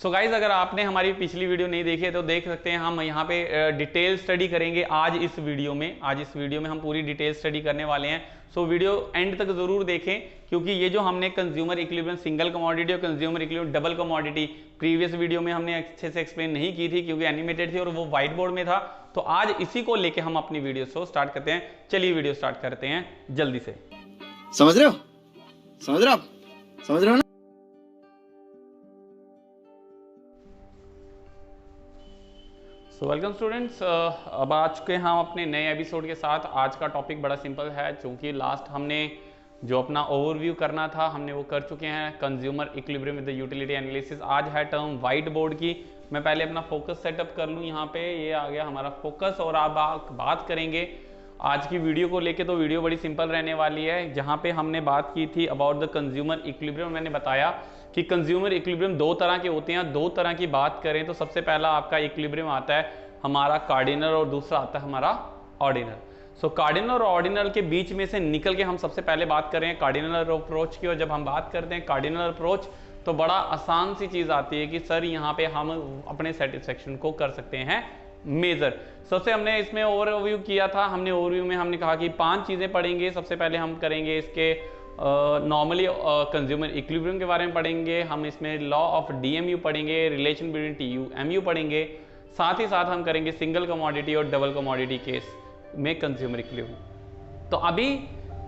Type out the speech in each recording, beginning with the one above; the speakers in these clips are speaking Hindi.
सो गाइज अगर आपने हमारी पिछली वीडियो नहीं देखी है तो देख सकते हैं। हम यहाँ पे डिटेल स्टडी करेंगे आज इस वीडियो में हम पूरी डिटेल स्टडी करने वाले हैं। सो वीडियो एंड तक जरूर देखें, क्योंकि ये जो हमने कंज्यूमर इक्विलिब्रियम सिंगल कमोडिटी और consumer equilibrium double commodity previous video में हमने अच्छे से एक्सप्लेन नहीं की थी, क्योंकि एनिमेटेड थी और वो व्हाइट बोर्ड में था। तो आज इसी को लेके हम अपनी वीडियो को स्टार्ट करते हैं। चलिए वीडियो स्टार्ट करते हैं जल्दी से। समझ रहे हो ना? सो वेलकम स्टूडेंट्स, अब आ चुके हैं हम अपने नए एपिसोड के साथ। आज का टॉपिक बड़ा सिंपल है, क्योंकि लास्ट हमने जो अपना ओवरव्यू करना था हमने वो कर चुके हैं, consumer equilibrium with the utility analysis. आज है टर्म व्हाइट बोर्ड की। मैं पहले अपना फोकस सेटअप कर लूँ। यहाँ पे ये आ गया हमारा फोकस, और आप बात करेंगे आज की वीडियो को लेके। तो वीडियो बड़ी सिंपल रहने वाली है। जहाँ पे हमने बात की थी अबाउट द कंज्यूमर इक्विलिब्रियम, मैंने बताया कि कंज्यूमर इक्विलिब्रियम दो तरह के होते हैं। दो तरह की बात करें तो सबसे पहला आपका इक्विलिब्रियम आता है हमारा कार्डिनल, और दूसरा आता है हमारा ऑर्डिनल। सो कार्डिनल और ऑर्डिनल के बीच में से निकल के हम सबसे पहले बात कर रहे हैं कार्डिनल अप्रोच की। और जब हम बात करते हैं कार्डिनल अप्रोच तो बड़ा आसान सी चीज आती है कि सर यहाँ पे हम अपने सेटिस्फेक्शन को कर सकते हैं मेजर। सबसे हमने इसमें ओवरव्यू किया था। ओवरव्यू में हमने कहा कि 5 चीजें पढ़ेंगे। सबसे पहले हम करेंगे इसके नॉर्मली कंज्यूमर इक्विलिब्रियम के बारे में पढ़ेंगे। हम इसमें लॉ ऑफ डीएमयू पढ़ेंगे, रिलेशन बिटवीन टीयू एमयू पढ़ेंगे। साथ ही साथ हम करेंगे सिंगल कमोडिटी और डबल कमोडिटी केस में कंज्यूमर इक्विलिब्रियम। तो अभी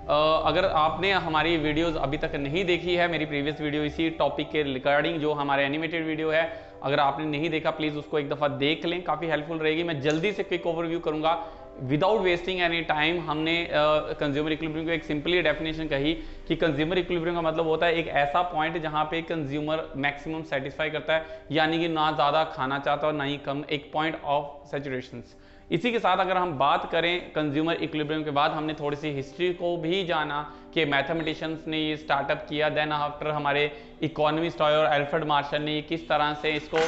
अगर आपने हमारी वीडियोस अभी तक नहीं देखी है, मेरी प्रीवियस वीडियो इसी टॉपिक के रिगार्डिंग जो हमारे एनिमेटेड वीडियो है, अगर आपने नहीं देखा प्लीज उसको एक दफा देख लें, काफी हेल्पफुल रहेगी। मैं जल्दी से क्विक ओवरव्यू करूंगा विदाउट वेस्टिंग एनी टाइम। हमने कंज्यूमर इक्विलिब्रियम को एक सिंपली डेफिनेशन कही कि कंज्यूमर इक्विलिब्रियम का मतलब होता है एक ऐसा पॉइंट जहां पे कंज्यूमर मैक्सिमम सेटिस्फाई करता है, यानी कि ना ज्यादा खाना चाहता और ना ही कम, एक पॉइंट ऑफ सैचुरेशन। इसी के साथ अगर हम बात करें कंज्यूमर इक्विलिब्रियम के बाद हमने थोड़ी सी हिस्ट्री को भी जाना कि मैथमेटिशियंस ने ये स्टार्टअप किया, देन आफ्टर हमारे इकोनॉमिस्ट और अल्फ्रेड मार्शल ने किस तरह से इसको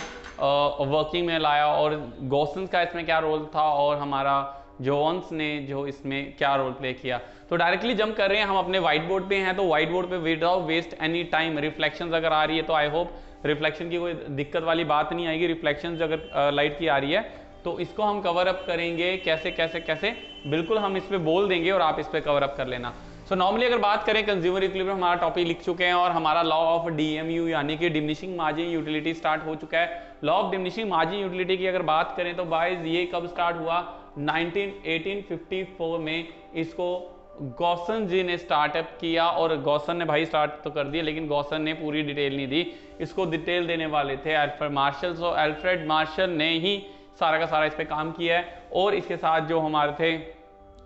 वर्किंग में लाया, और गॉसन का इसमें क्या रोल था, और हमारा जोन्स ने जो इसमें क्या रोल प्ले किया। तो डायरेक्टली जंप कर रहे हैं, हम अपने व्हाइट बोर्ड पे हैं। तो व्हाइट बोर्ड पे without waste any time reflections अगर आ रही है तो आई होप रिफ्लेक्शन की कोई दिक्कत वाली बात नहीं आएगी। रिफ्लेक्शंस अगर लाइट की आ रही है तो इसको हम कवर अप करेंगे कैसे कैसे कैसे, बिल्कुल हम इस पे बोल देंगे और आप इस पे कवर अप कर लेना। सो नॉर्मली अगर बात करें कंज्यूमर इक्विलिब्रियम हमारा टॉपिक लिख चुके हैं, और हमारा लॉ ऑफ डीएमयू यानी कि डिमिनिशिंग मार्जिन यूटिलिटी स्टार्ट हो चुका है। Law of diminishing margin utility की अगर बात करें तो बाइज ये कब स्टार्ट हुआ, 1854 में इसको गॉसन जी ने स्टार्टअप किया। और गॉसन ने भाई स्टार्ट तो कर दिया, लेकिन गॉसन ने पूरी डिटेल नहीं दी, इसको डिटेल देने वाले थे अल्फ्रेड मार्शल। सो अल्फ्रेड मार्शल ने ही सारा का सारा इस पे काम किया है, और इसके साथ जो हमारे थे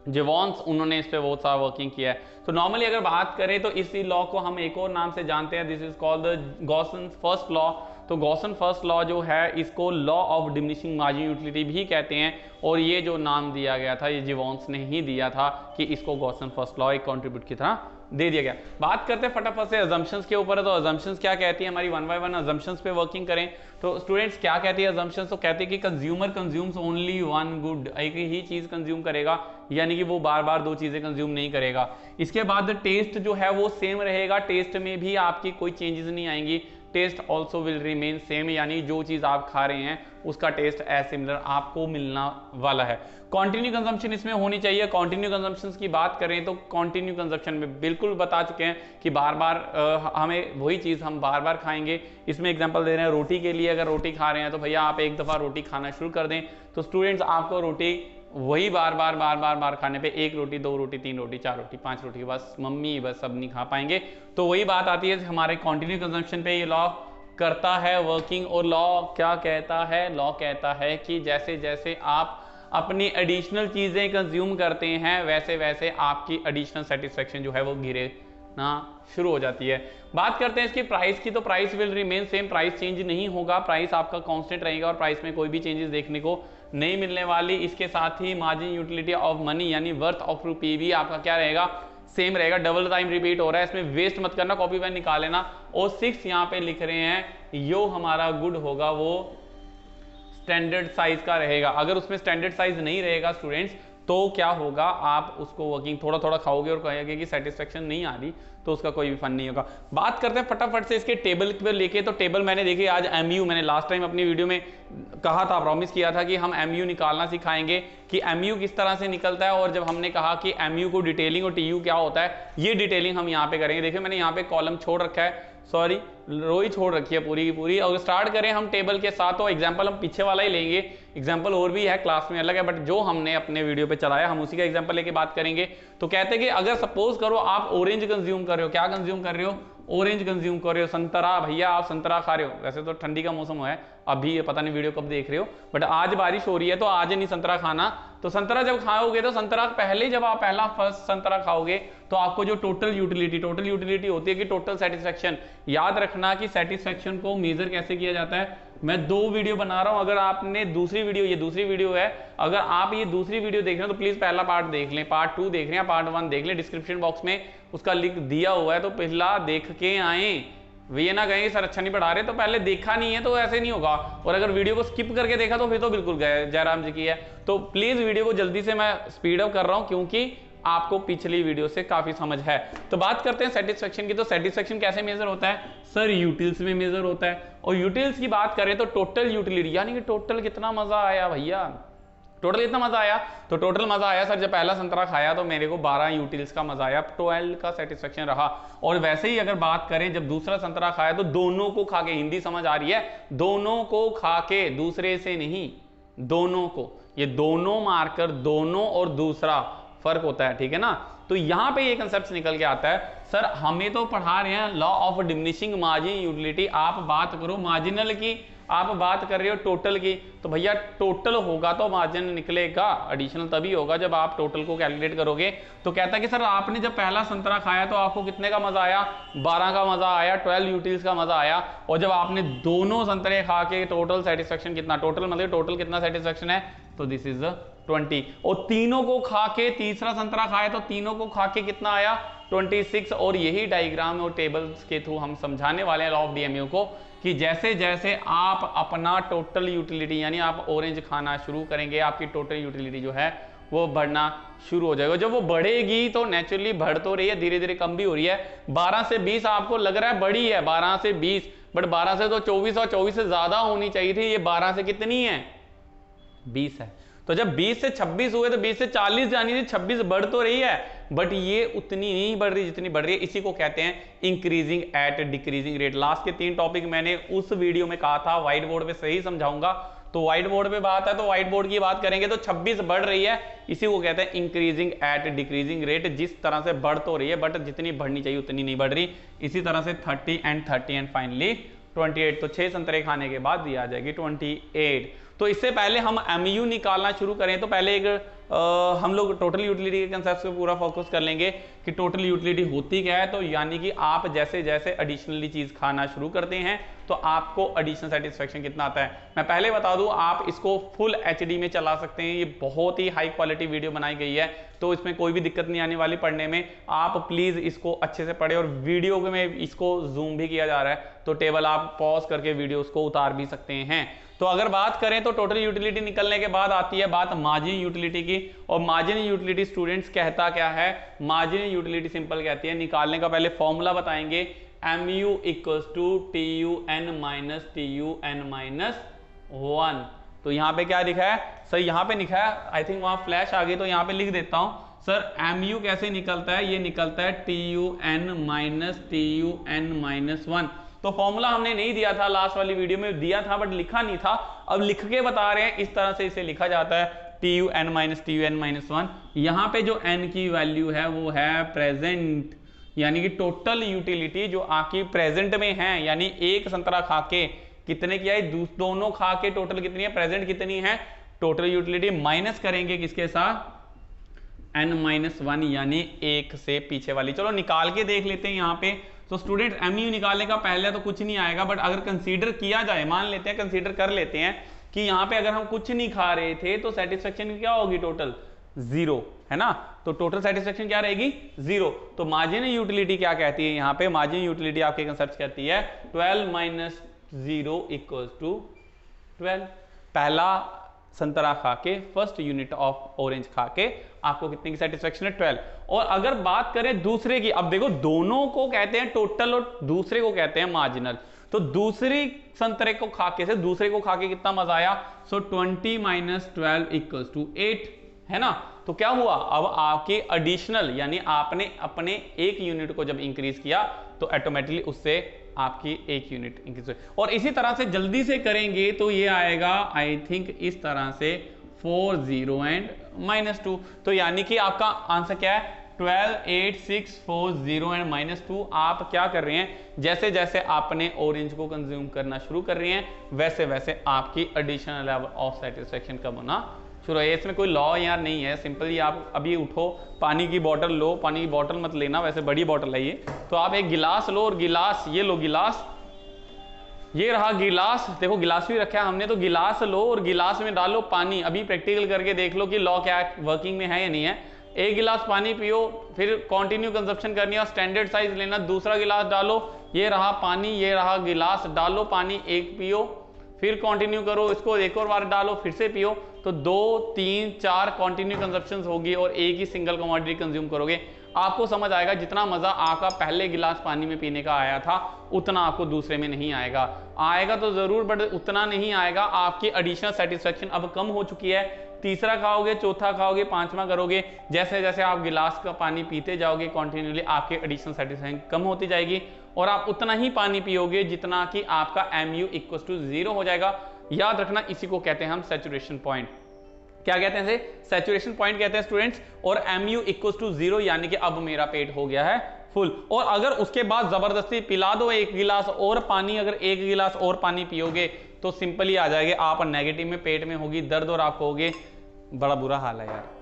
जेवॉन्स, उन्होंने इस पे बहुत सारा वर्किंग किया है। तो नॉर्मली अगर बात करें तो इसी लॉ को हम एक और नाम से जानते हैं, this is called the Gaussian first law. तो गॉसन फर्स्ट लॉ जो है इसको law of diminishing margin utility भी कहते हैं, और ये जो नाम दिया गया था ये जेवॉन्स ने ही दिया था कि इसको गॉसन फर्स्ट लॉ एक कॉन्ट्रीब्यूट की तरह दे दिया गया। बात करते हैं फटाफट से अजम्पशंस के ऊपर। तो अजम्पशंस क्या कहती है, हमारी 1 by 1 अजम्पशंस पे वर्किंग करें तो स्टूडेंट्स क्या कहती है अजम्पशंस, तो कहते हैं कि consumer consumes only one good, एक ही चीज कंज्यूम करेगा, यानी कि वो बार बार दो चीजें कंज्यूम नहीं करेगा। इसके बाद टेस्ट जो है वो सेम रहेगा, टेस्ट में भी आपकी कोई चेंजेस नहीं आएंगी। Test also will remain same, यानी जो चीज आप खा रहे हैं उसका टेस्ट एज सिमिलर आपको मिलना वाला है। कॉन्टिन्यू कंजम्पशन इसमें होनी चाहिए। कॉन्टिन्यू कंजम्पशन की बात करें तो कॉन्टिन्यू कंजम्पशन में बिल्कुल बता चुके हैं कि बार बार हमें वही चीज हम बार बार खाएंगे। इसमें एग्जांपल दे रहे हैं रोटी के लिए, अगर रोटी खा रहे हैं तो भैया आप एक दफा रोटी खाना शुरू कर दें तो स्टूडेंट्स आपको रोटी वही बार बार बार बार बार खाने पे 1 रोटी 2 रोटी 3 रोटी 4 रोटी 5 रोटी के बस मम्मी बस सब नहीं खा पाएंगे। तो वही बात आती है हमारे कॉन्टिन्यू कंजम्पशन पे ये लॉ करता है वर्किंग। और लॉ क्या कहता है, लॉ कहता है कि जैसे जैसे आप अपनी एडिशनल चीजें कंज्यूम करते हैं वैसे वैसे आपकी एडिशनल सेटिस्फेक्शन जो है वो गिरे ना शुरू हो जाती है। बात करते हैं इसकी प्राइस की, तो price will remain same, price change नहीं होगा, प्राइस आपका कांस्टेंट रहेगा और प्राइस में कोई भी चेंजेस देखने को नहीं मिलने वाली। इसके साथ ही मार्जिन यूटिलिटी ऑफ मनी यानी वर्थ ऑफ रुपी भी आपका क्या रहेगा, सेम रहेगा। डबल टाइम रिपीट हो रहा है, इसमें वेस्ट मत करना, कॉपी पेन निकाल लेना। और 6 यहाँ पे लिख रहे हैं यो हमारा गुड होगा वो स्टैंडर्ड साइज का रहेगा। अगर उसमें स्टैंडर्ड साइज नहीं रहेगा स्टूडेंट्स तो क्या होगा, आप उसको वर्किंग थोड़ा थोड़ा खाओगे और कहोगे कि सेटिस्फेक्शन नहीं आ रही, तो उसका कोई भी फन नहीं होगा। बात करते हैं फटाफट से इसके टेबल पर लेके। तो टेबल मैंने देखी आज एमयू, मैंने लास्ट टाइम अपनी वीडियो में कहा था, प्रॉमिस किया था कि हम एमयू निकालना सिखाएंगे कि एमयू किस तरह से निकलता है। और जब हमने कहा कि एमयू को डिटेलिंग और टीयू क्या होता है, ये डिटेलिंग हम यहाँ पे करेंगे। देखिए मैंने यहाँ पे कॉलम छोड़ रखा है, सॉरी रो ही छोड़ रखी है पूरी की पूरी। और स्टार्ट करें हम टेबल के साथ, तो एग्जांपल हम पीछे वाला ही लेंगे, एग्जांपल और भी है क्लास में अलग है, बट जो हमने अपने वीडियो पे चलाया हम उसी का एग्जांपल लेके बात करेंगे। तो कहते हैं कि अगर सपोज करो आप ऑरेंज कंज्यूम कर रहे हो, क्या कंज्यूम कर रहे हो, ऑरेंज कंज्यूम कर रहे हो, संतरा, भैया आप संतरा खा रहे हो। वैसे तो ठंडी का मौसम है अभी, पता नहीं वीडियो कब देख रहे हो, बट आज बारिश हो रही है तो आज नहीं संतरा खाना। तो संतरा जब खाओगे तो संतरा पहले, जब आप पहला फर्स्ट संतरा खाओगे तो आपको जो टोटल यूटिलिटी होती है कि टोटल सेटिस्फेक्शन। याद रखना कि सेटिस्फेक्शन को मेजर कैसे किया जाता है। मैं 2 वीडियो बना रहा हूं, अगर आपने दूसरी वीडियो, ये दूसरी वीडियो है, अगर आप ये दूसरी वीडियो देख रहे हो तो प्लीज पहला पार्ट देख लें, पार्ट 2 देख रहे हैं, पार्ट 1 देख लें, डिस्क्रिप्शन बॉक्स में उसका लिंक दिया हुआ है, तो पहला देख के आए। ये ना कहेंगे सर अच्छा नहीं पढ़ा रहे, तो पहले देखा नहीं है तो ऐसे नहीं होगा। और अगर वीडियो को स्किप करके देखा तो फिर तो बिल्कुल गए, जयराम जी की है। तो प्लीज वीडियो को जल्दी से मैं स्पीड अप कर रहा हूं क्योंकि आपको पिछली वीडियो से काफी समझ है। तो बात करते हैं सेटिस्फेक्शन की। तो सेटिस्फेक्शन कैसे मेजर होता है सर, यूटिल्स में मेजर होता है। और यूटिल्स की बात करें तो टोटल यूटिलिटी, यानी कि टोटल कितना मजा आया भैया, टोटल कितना मजा आया। तो टोटल मजा आया सर, जब पहला संतरा खाया तो मेरे को 12 यूटिल्स का मजा आया, 12 का सेटिस्फेक्शन रहा। और वैसे ही अगर बात करें जब दूसरा संतरा खाया तो दोनों को खा के, हिंदी समझ आ रही है, दोनों को खा के, दूसरे से नहीं, दोनों को, ये दोनों मार्कर, दोनों और दूसरा फर्क होता है, ठीक है ना। तो यहां पे ये कंसेप्ट निकल के आता है। सर हमें तो पढ़ा रहे हैं law of diminishing margin utility, आप बात करो मार्जिनल की, आप बात कर रहे हो टोटल की। तो भैया टोटल होगा तो मार्जिन निकलेगा, एडिशनल तभी होगा जब आप टोटल को कैलकुलेट करोगे। तो कहता है कि सर आपने जब पहला संतरा खाया तो आपको कितने का मजा आया, 12 का मजा आया, 12 यूटिल्स का मजा आया। और जब आपने दोनों संतरे खा के टोटल सेटिस्फेक्शन कितना, टोटल मतलब टोटल कितना सेटिस्फेक्शन है, तो दिस इज 20। और तीनों को खा के, तीसरा संतरा खाया तो तीनों को खा के कितना आया, 26। और यही डायग्राम और टेबल्स के थ्रू हम समझाने वाले हैं लॉ ऑफ डीएमयू को, कि जैसे जैसे आप अपना टोटल यूटिलिटी, यानी आप ऑरेंज खाना शुरू करेंगे, आपकी टोटल यूटिलिटी जो है वो बढ़ना शुरू हो जाएगा। जब वो बढ़ेगी तो नेचुरली बढ़ तो रही है, धीरे धीरे कम भी हो रही है। 12 से 20 आपको लग रहा है बड़ी है, 12 से 20, बट 12 से तो 24 और 24 से ज्यादा होनी चाहिए थी। ये 12 से कितनी है, 20 है। तो जब 20 से 26 हुए तो 20 से 40 जानी थी, 26 बढ़ तो रही है, बट ये उतनी नहीं बढ़ रही जितनी बढ़ रही है। इसी को कहते हैं increasing at decreasing rate. Last के 3 टॉपिक मैंने उस वीडियो में कहा था, व्हाइट बोर्ड पे सही समझाऊंगा। तो व्हाइट बोर्ड पे बात है तो व्हाइट बोर्ड की बात करेंगे तो 26 बढ़ रही है, इसी को कहते हैं इंक्रीजिंग एट डिक्रीजिंग रेट। जिस तरह से बढ़ तो रही है बट जितनी बढ़नी चाहिए उतनी नहीं बढ़ रही। इसी तरह से 30 एंड फाइनली 28। तो 6 संतरे खाने के बाद दी आ जाएगी 28। तो इससे पहले हम एमयू निकालना शुरू करें तो पहले एक हम लोग टोटल यूटिलिटी के कंसेप्ट पे पूरा फोकस कर लेंगे कि टोटल यूटिलिटी होती क्या है। तो यानी कि आप जैसे जैसे एडिशनली चीज खाना शुरू करते हैं तो आपको एडिशनल सेटिस्फेक्शन कितना आता है। मैं पहले बता दूं, आप इसको फुल एचडी में चला सकते हैं, ये बहुत ही हाई क्वालिटी वीडियो बनाई गई है, तो इसमें कोई भी दिक्कत नहीं आने वाली पढ़ने में। आप प्लीज इसको अच्छे से पढ़े। और वीडियो में इसको जूम भी किया जा रहा है, तो टेबल आप पॉज करके वीडियो को उतार भी सकते हैं। तो अगर बात करें तो टोटल यूटिलिटी निकलने के बाद आती है बात मार्जिन यूटिलिटी की। और मार्जिन यूटिलिटी स्टूडेंट्स कहता क्या है, मार्जिन यूटिलिटी सिंपल कहती है, निकालने का पहले फॉर्मूला बताएंगे, mu equals to TUN minus TUN minus 1। तो यहाँ पे क्या लिखा है सर, यहाँ पे लिखा है, आई थिंक वहां फ्लैश आ गई तो यहाँ पे लिख देता हूं सर। mu कैसे निकलता है, ये निकलता है TUN माइनस TUN माइनस 1। तो फॉर्मूला हमने नहीं दिया था, लास्ट वाली वीडियो में दिया था बट लिखा नहीं था, अब लिख के बता रहे हैं। इस तरह से इसे लिखा जाता है TUN माइनस TUN माइनस 1। यहाँ पे जो n की वैल्यू है वो है प्रेजेंट, यानी कि टोटल यूटिलिटी जो आपकी प्रेजेंट में है, यानी एक संतरा खा के कितने की आई, दोनों खा के टोटल कितनी है, प्रेजेंट कितनी है टोटल यूटिलिटी, माइनस करेंगे किसके साथ, n माइनस 1 यानी 1 से पीछे वाली। चलो निकाल के देख लेते हैं यहाँ पे। तो स्टूडेंट mu निकालने का पहले तो कुछ नहीं आएगा, बट अगर कंसीडर किया जाए, मान लेते हैं, कंसीडर कर लेते हैं कि यहाँ पे अगर हम कुछ नहीं खा रहे थे तो सेटिस्फेक्शन क्या होगी, टोटल 0 है ना। तो टोटल सेटिस्फेक्शन क्या रहेगी, 0। तो मार्जिन यूटिलिटी क्या कहती है, यहाँ पे मार्जिन यूटिलिटी आपके कंसेप्ट कहती है 12 माइनस 0 इक्वल्स टू 12। पहला संतरा खा के, फर्स्ट यूनिट ऑफ ऑरेंज खा के आपको कितने की सेटिस्फेक्शन है 12। और अगर बात करें दूसरे की, अब देखो दोनों को कहते हैं टोटल और दूसरे को कहते हैं मार्जिनल। तो दूसरी संतरे को खा के से दूसरे को खा के कितना मजा आया, सो 20 माइनस 12 इक्वल्स टू 8, है ना। तो क्या हुआ, अब आपके एडिशनल यानी आपने अपने एक यूनिट को जब इंक्रीज किया तो ऑटोमेटिकली उससे आपकी एक यूनिट इंक्रीज हुई। और इसी तरह से जल्दी से करेंगे तो ये आएगा आई थिंक इस तरह से 4 0 एंड -2। तो यानी कि आपका आंसर क्या है 12 8 6 4 0 एंड -2। आप क्या कर रहे हैं, जैसे जैसे आपने ऑरेंज को कंज्यूम करना शुरू कर रहे हैं वैसे वैसे आपकी एडिशनल लेवल ऑफ सेटिस्फेक्शन कम होना शुरू है। इसमें कोई लॉ यार नहीं है, सिंपली आप अभी उठो, पानी की बोतल लो, पानी की बोतल मत लेना, वैसे बड़ी बोतल है ये, तो आप एक गिलास लो और गिलास ये लो, गिलास ये रहा गिलास, देखो गिलास भी रखा है हमने, तो गिलास लो और गिलास में डालो पानी। अभी प्रैक्टिकल करके देख लो कि लॉ क्या वर्किंग में है या नहीं है। एक गिलास पानी पियो, फिर कंटिन्यू कंजप्शन करनी है, स्टैंडर्ड साइज लेना, दूसरा गिलास डालो, ये रहा पानी, ये रहा गिलास, डालो पानी, एक पियो, फिर कंटिन्यू करो, इसको एक और बार डालो, फिर से पियो। तो 2 3 4 कंटिन्यू कंजप्शन होगी और एक ही सिंगल कमोडिटी कंज्यूम करोगे। आपको समझ आएगा जितना मजा आपका पहले गिलास पानी में पीने का आया था उतना आपको दूसरे में नहीं आएगा। आएगा तो जरूर बट उतना नहीं आएगा। आपकी एडिशनल सेटिस्फेक्शन अब कम हो चुकी है। तीसरा खाओगे, चौथा खाओगे, पांचवा करोगे, जैसे जैसे आप गिलास का पानी पीते जाओगे कंटिन्यूअली आपके एडिशनल सेटिस्फेक्शन कम होती जाएगी और आप उतना ही पानी पियोगे जितना कि आपका MU इक्वल्स टू 0 हो जाएगा। याद रखना, इसी को कहते हैं हम सैचुरेशन पॉइंट। क्या कहते हैं इसे, सैचुरेशन पॉइंट कहते हैं स्टूडेंट्स। और MU इक्वल्स टू 0 यानी कि अब मेरा पेट हो गया है फुल। और अगर उसके बाद जबरदस्ती पिला दो एक गिलास और पानी, अगर एक गिलास और पानी पियोगे तो सिंपली आ जाएगा आप नेगेटिव में, पेट में होगी दर्द और आप कहोगे बड़ा बुरा हाल है यार।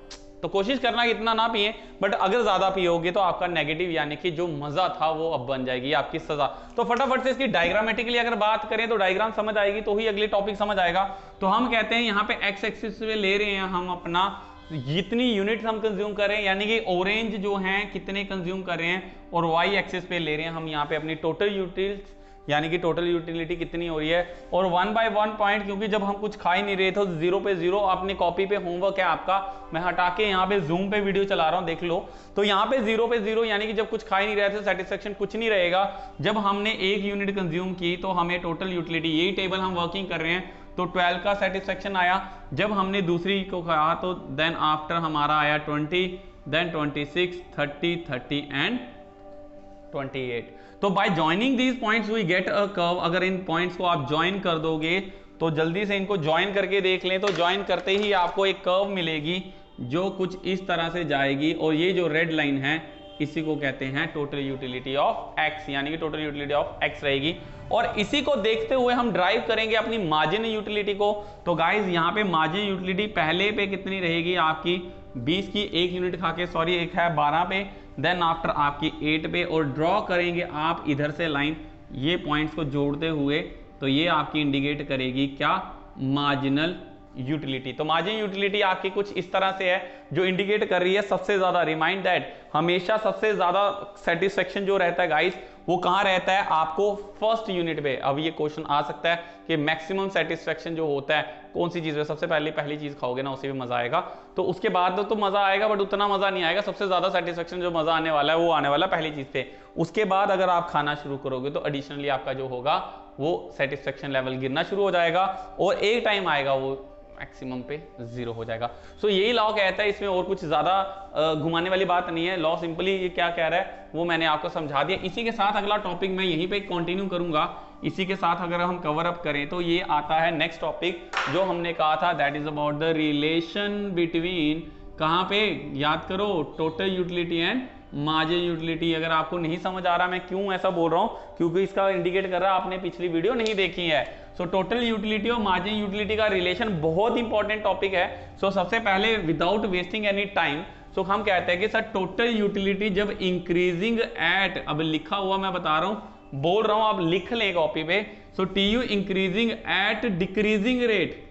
तो कोशिश करना कि इतना ना पिए, बट अगर ज्यादा पियोगे तो आपका नेगेटिव यानी कि जो मजा था वो अब बन जाएगी आपकी सजा। तो फटाफट से इसकी डायग्रामेटिकली अगर बात करें तो डायग्राम समझ आएगी तो ही अगली टॉपिक समझ आएगा। तो हम कहते हैं यहाँ पे एक्स एक्सिस पे ले रहे हैं हम अपना जितनी यूनिट हम कंज्यूम कर रहे हैं, यानी कि ऑरेंज जो है कितने कंज्यूम कर रहे हैं, और वाई एक्सिस पे ले रहे हैं हम यहाँ पे अपनी टोटल यूटिलिटी, यानी कि टोटल यूटिलिटी कितनी हो रही है। और 1 बाय 1 पॉइंट, क्योंकि जब हम कुछ खा ही नहीं रहे थे 0 पे 0, अपनी कॉपी पे होमवर्क है आपका, मैं हटा के यहाँ पे जूम पे वीडियो चला रहा हूँ देख लो। तो यहाँ पे 0 पे 0 यानी कि जब कुछ खा ही नहीं रहे थे सेटिस्फेक्शन कुछ नहीं रहेगा। जब हमने एक यूनिट कंज्यूम की तो हमें टोटल यूटिलिटी, यही टेबल हम वर्किंग कर रहे हैं, तो 12 का सेटिस्फेक्शन आया। जब हमने दूसरी को खाया तो देन आफ्टर हमारा आया 20, देन 26, 30, 30 एंड 28। तो by joining these points we get a curve. अगर इन पॉइंट्स को आप ज्वाइन कर दोगे तो जल्दी से इनको ज्वाइन करके देख लें, तो ज्वाइन करते ही आपको एक कर्व मिलेगी जो कुछ इस तरह से जाएगी, और ये जो रेड लाइन है इसी को कहते हैं टोटल यूटिलिटी ऑफ एक्स, यानी कि टोटल यूटिलिटी ऑफ एक्स रहेगी। और इसी को देखते हुए हम ड्राइव करेंगे अपनी मार्जिन यूटिलिटी को। तो गाइज यहाँ पे मार्जिन यूटिलिटी पहले पे कितनी रहेगी आपकी 20 की, एक यूनिट खा के, सॉरी एक है 12 पे, देन आफ्टर आपकी 8 पे, और ड्रॉ करेंगे आप इधर से लाइन ये पॉइंट्स को जोड़ते हुए, तो ये आपकी इंडिकेट करेगी क्या, मार्जिनल यूटिलिटी। तो मार्जिन यूटिलिटी आपकी कुछ इस तरह से है जो इंडिकेट कर रही है सबसे ज्यादा, रिमाइंड दैट हमेशा सबसे ज्यादा सेटिस्फेक्शन जो रहता है गाइस वो कहां रहता है, आपको फर्स्ट यूनिट पे। अब ये क्वेश्चन आ सकता है कि मैक्सिमम सेटिस्फेक्शन जो होता है कौन सी चीज पे, सबसे पहली चीज खाओगे ना उसी में मजा आएगा, तो उसके बाद तो मजा आएगा बट उतना मजा नहीं आएगा। सबसे ज्यादा सेटिस्फेक्शन जो मजा आने वाला है वो आने वाला पहली चीज पे। उसके बाद अगर आप खाना शुरू करोगे तो एडिशनली आपका जो होगा वो सेटिस्फेक्शन लेवल गिरना शुरू हो जाएगा, और एक टाइम आएगा वो मैक्सिमम पे 0 हो जाएगा। सो यही लॉ कहता है, इसमें और कुछ ज्यादा घुमाने वाली बात नहीं है। लॉ सिंपली ये क्या कह रहा है वो मैंने आपको समझा दिया। इसी के साथ अगला टॉपिक मैं यहीं पे कंटिन्यू करूंगा। इसी के साथ अगर हम कवर अप करें तो ये आता है नेक्स्ट टॉपिक जो हमने कहा था, that is about the relation between, कहां पे याद करो, total utility and margin utility. अगर आपको नहीं समझ आ रहा मैं क्यों ऐसा बोल रहा हूं, क्योंकि इसका इंडिकेट कर रहा है आपने पिछली वीडियो नहीं देखी है। सो टोटल यूटिलिटी और मार्जिन यूटिलिटी का रिलेशन बहुत इंपॉर्टेंट टॉपिक है। सो सबसे पहले विदाउट वेस्टिंग एनी टाइम, सो हम कहते हैं कि सर टोटल यूटिलिटी जब इंक्रीजिंग एट, अब लिखा हुआ मैं बता रहा हूं, बोल रहा हूं, आप लिख लें कॉपी पे। सो TU increasing at decreasing rate,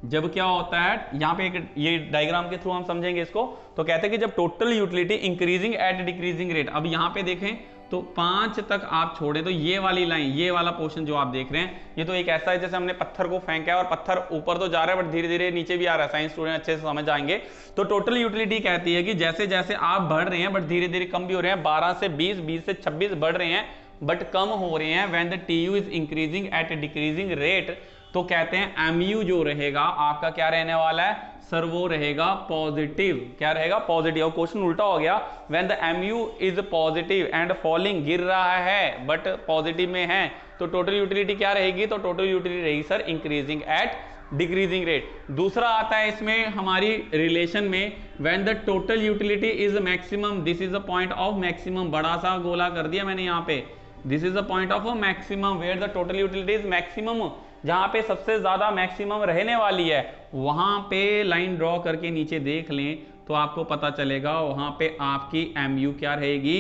जब क्या होता है, यहाँ पे एक ये डायग्राम के थ्रू हम समझेंगे इसको, तो कहते हैं कि जब total utility increasing at decreasing rate, अब यहाँ पे देखें तो 5 तक आप छोड़े तो ये वाली लाइन, ये वाला पोर्शन जो आप देख रहे हैं, ये तो एक ऐसा है जैसे हमने पत्थर को फेंका है और पत्थर ऊपर तो जा रहा है बट धीरे धीरे नीचे भी आ रहा है, साइंस स्टूडेंट अच्छे से समझ आएंगे। तो टोटल यूटिलिटी कहती है कि जैसे जैसे आप बढ़ रहे हैं बट धीरे धीरे कम भी हो रहे हैं, 12 से 20, 20 से 26 बढ़ रहे हैं बट कम हो रहे हैं, when the TU is increasing at decreasing rate, तो कहते हैं एमयू जो रहेगा आपका क्या रहने वाला है सर, वो रहेगा पॉजिटिव। क्या रहेगा? पॉजिटिव। और क्वेश्चन उल्टा हो गया, when the MU is positive and falling, गिर रहा है बट पॉजिटिव में है, तो टोटल यूटिलिटी क्या रहेगी? तो टोटल यूटिलिटी रहेगी sir increasing at decreasing rate. दूसरा आता है इसमें हमारी रिलेशन में, when the total utility is maximum, this is the point of maximum, बड़ा सा गोला कर दिया मैंने यहाँ पे, this is the point of maximum where the total utility is maximum, जहां पे सबसे ज्यादा मैक्सिमम रहने वाली है वहां पे लाइन ड्रॉ करके नीचे देख लें तो आपको पता चलेगा वहां पे आपकी एमयू क्या रहेगी?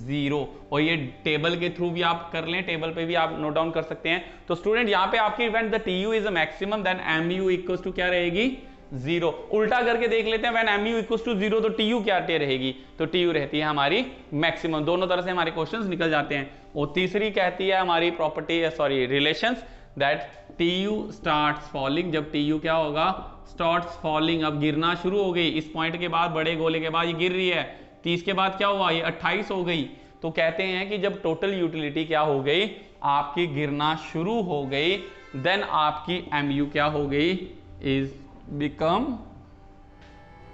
0। और ये टेबल के थ्रू भी आप कर लें, टेबल पे भी आप नोट डाउन कर सकते हैं। तो स्टूडेंट यहाँ पे आपकी when the TU is maximum then MU equals to क्या रहेगी? 0। उल्टा करके देख लेते हैं, व्हेन एमयू इक्वल्स टू 0 तो टीयू क्या रहेगी? तो टीयू रहती है हमारी मैक्सिमम। दोनों तरह से हमारे क्वेश्चंस निकल जाते हैं। और तीसरी कहती है हमारी property, sorry relations, that TU starts falling, जब टीयू क्या होगा? स्टार्ट्स फॉलिंग, अब गिरना शुरू हो गई, इस पॉइंट के बाद बड़े गोले के बाद ये गिर रही है, 30 के बाद क्या हुआ? ये 28 हो गई। तो कहते हैं कि जब टोटल यूटिलिटी क्या हो गई? आपकी गिरना शुरू हो गई, देन आपकी एमयू क्या हो गई? इज बिकम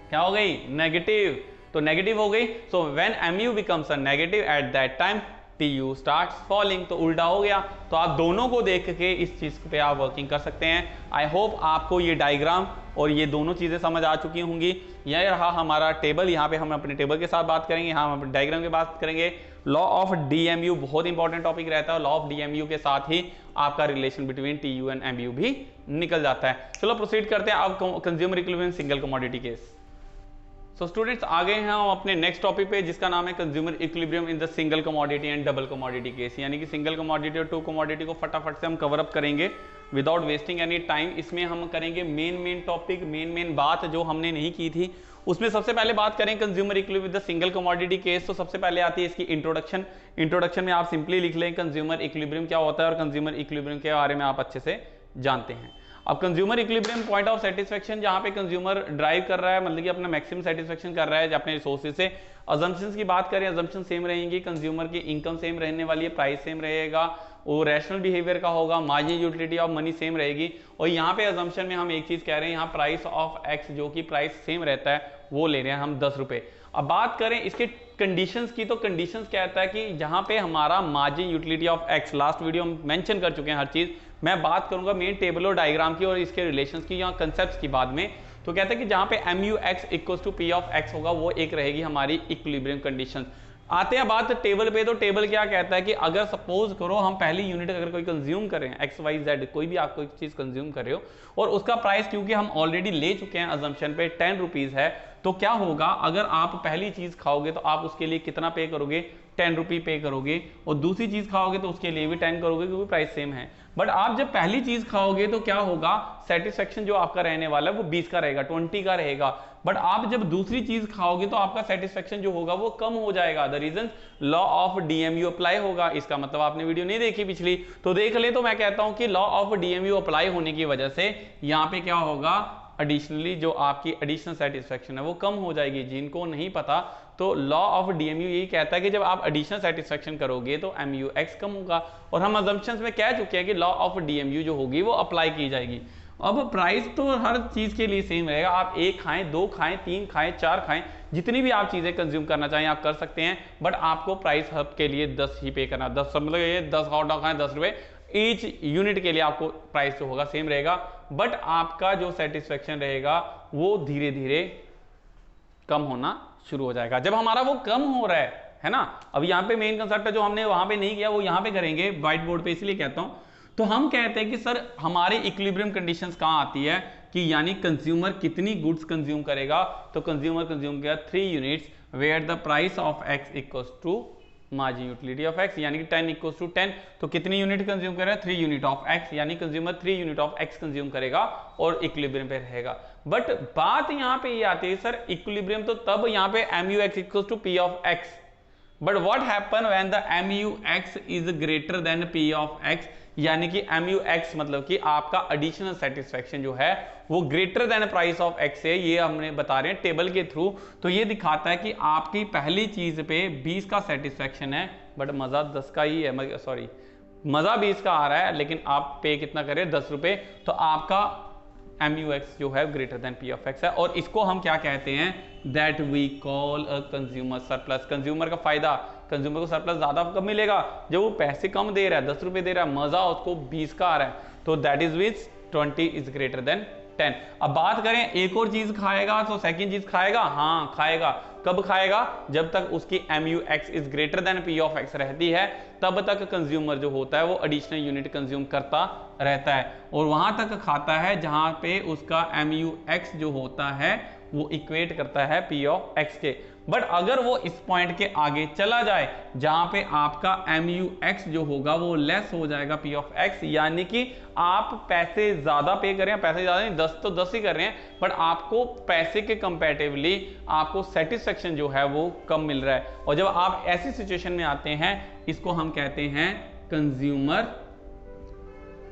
क्या हो गई? नेगेटिव। तो नेगेटिव हो गई। So when MU becomes a negative at that time TU starts falling, तो उल्टा हो गया। तो आप दोनों को देख के इस चीज पे आप वर्किंग कर सकते हैं। आई होप आपको ये डायग्राम और ये दोनों चीजें समझ आ चुकी होंगी। यह रहा हमारा टेबल, यहाँ पे हम अपने टेबल के साथ बात करेंगे, यहाँ हम अपने डायग्राम की बात करेंगे। लॉ ऑफ डीएमयू बहुत इंपॉर्टेंट टॉपिक रहता है, लॉ ऑफ डीएमयू के साथ ही आपका relation between TU and MU भी निकल जाता है। चलो प्रोसीड करते हैं अब consumer equilibrium single commodity case. So students आ गए हैं हम अपने नेक्स्ट टॉपिक पे, जिसका नाम है consumer equilibrium in the single commodity and double commodity case. यानी कि सिंगल कमोडिटी और टू कमोडिटी को फटाफट से हम कवर अप करेंगे विदाउट वेस्टिंग एनी टाइम। इसमें हम करेंगे मेन टॉपिक, मेन बात जो हमने नहीं की थी। उसमें सबसे पहले बात करें consumer equilibrium with the single commodity case, तो सबसे पहले आती है इसकी इंट्रोडक्शन। इंट्रोडक्शन में आप सिंपली लिख लें कंज्यूमर इक्विलिब्रियम क्या होता है, और कंज्यूमर इक्विलिब्रियम के बारे में आप अच्छे से जानते हैं। अब consumer equilibrium point of satisfaction, जहां पे कंज्यूमर ड्राइव कर रहा है, मतलब कि अपना मैक्सिमम सेटिस्फेक्शन कर रहा है अपने रिसोर्सेज से। अजम्पशंस की बात करें, अजम्पशन सेम रहेंगी, कंज्यूमर की इनकम सेम रहने वाली है, प्राइस सेम रहेगा, और रैशनल बिहेवियर का होगा, margin utility of money same रहेगी। और यहाँ पे अजम्पशन में हम एक चीज कह रहे हैं, यहाँ प्राइस ऑफ एक्स जो कि प्राइस सेम रहता है वो ले रहे हैं हम 10 रुपए। अब बात करें इसके कंडीशंस की, तो कंडीशंस कहता है कि जहां पे हमारा margin utility of x, last video हम मेंशन कर चुके हैं हर चीज, मैं बात करूंगा मेन टेबल और डायग्राम की और इसके रिलेशंस की या कंसेप्ट्स की बाद में। तो कहते हैं कि जहां पे mu x equals to p of x होगा वो एक रहेगी हमारी इक्विलिब्रियम कंडीशन। आते हैं बात टेबल पे, तो टेबल क्या कहता है कि अगर सपोज करो हम पहली यूनिट अगर कोई कंज्यूम करें, एक्स वाई जेड कोई भी आप कोई चीज कंज्यूम कर रहे हो, और उसका प्राइस क्योंकि हम ऑलरेडी ले चुके हैं अजम्पशन पे 10 रुपीज है, तो क्या होगा अगर आप पहली चीज खाओगे तो आप उसके लिए कितना पे करोगे? 10 रुपी पे करोगे, और दूसरी चीज खाओगे तो उसके लिए भी 10 करोगे क्योंकि प्राइस सेम है। बट आप जब पहली चीज खाओगे तो क्या होगा? सेटिस्फेक्शन जो आपका रहने वाला है वो 20 का रहेगा, 20 का रहेगा। बट आप जब दूसरी चीज खाओगे तो आपका सेटिस्फेक्शन जो होगा वो कम हो जाएगा। The reason law of DMU apply होगा। इसका मतलब आपने वीडियो नहीं देखी पिछली, तो देख ले। तो मैं कहता हूं कि लॉ ऑफ डीएमयू अप्लाई होने की वजह से यहाँ पे क्या होगा? एडिशनली जो आपकी एडिशनल सेटिस्फेक्शन है वो कम हो जाएगी। जिनको नहीं पता, तो लॉ ऑफ डीएमयू यही कहता है कि जब आप एडिशनल सेटिस्फेक्शन करोगे तो एमयू एक्स कम होगा। और हम अजम्पशंस में कह चुके हैं कि लॉ ऑफ डीएमयू जो होगी वो अप्लाई की जाएगी। अब प्राइस तो हर चीज के लिए सेम रहेगा, आप 1 खाएं, 2 खाएं, 3 खाएं, 4 खाएं, जितनी भी आप चीजें कंज्यूम करना चाहें आप कर सकते हैं। बट आपको प्राइस हब के लिए 10 ही पे करना, 10 मतलब ये 10 हॉट डॉग खाएं 10 रुपए, ईच यूनिट के लिए आपको प्राइस जो होगा सेम रहेगा। बट आपका जो सेटिस्फेक्शन रहेगा वो धीरे धीरे कम होना शुरू हो जाएगा। जब हमारा वो कम हो रहा है ना, अब यहाँ पे मेन कंसेप्ट है जो हमने वहां पे नहीं किया वो यहाँ पे करेंगे व्हाइट बोर्ड पे, इसलिए कहता हूं। तो हम कहते हैं कि सर हमारी इक्विलिब्रियम कंडीशंस कहां आती है कि यानी कंज्यूमर कितनी गुड्स कंज्यूम करेगा, तो कंज्यूमर कंज्यूम किया 3 units where the price of X equals to margin utility of X, यानी कि 10 इक्वल्स टू 10, तो कितनी यूनिट कंज्यूम करेगा 3 यूनिट ऑफ एक्स, यानी consumer 3 unit of x consume करेगा और इक्विलिब्रियम पे रहेगा। बट बात यहां पे ये आती है सर इक्विलिब्रियम तो तब यहां पे mu x equals to p of x, but what happen when the mu x is greater than p of x, यानी कि mu x मतलब कि आपका एडिशनल सेटिस्फेक्शन जो है वो greater than price of x है, ये हमने बता रहे हैं टेबल के थ्रू। तो ये दिखाता है कि आपकी पहली चीज पे 20 का सेटिस्फेक्शन है बट मजा 10 का ही है, सॉरी मजा 20 का आ रहा है लेकिन आप पे कितना करें 10 रुपए, तो आपका mu x जो है greater than p of x है। और इसको हम क्या कहते हैं, that we call a consumer surplus. Consumer का फायदा, कंज्यूमर को सरप्लस ज्यादा कब मिलेगा, जब वो पैसे कम दे रहा है, 10 रुपए दे रहा है, मजा उसको 20 का आ रहा है, तो that is which 20 is greater then 10। अब बात करें एक और चीज खाएगा, तो सेकंड चीज खाएगा, हाँ खाएगा। कब खाएगा, जब तक उसकी mu x is greater than p of x रहती है, तब तक कंज्यूमर जो होता है वो एडिशनल यूनिट कंज्यूम करता रहता है और वहां तक खाता है जहां पे उसका mu x जो होता है वो इक्वेट करता है p ऑफ x के। बट अगर वो इस पॉइंट के आगे चला जाए जहां पे आपका mu x जो होगा वो लेस हो जाएगा p ऑफ x, यानी कि आप पैसे ज्यादा पे कर रहे हैं, पैसे ज्यादा नहीं 10 तो 10 ही कर रहे हैं, बट आपको पैसे के कंपैरेटिवली आपको सेटिस्फेक्शन जो है वो कम मिल रहा है। और जब आप ऐसी सिचुएशन में आते हैं इसको हम कहते हैं कंज्यूमर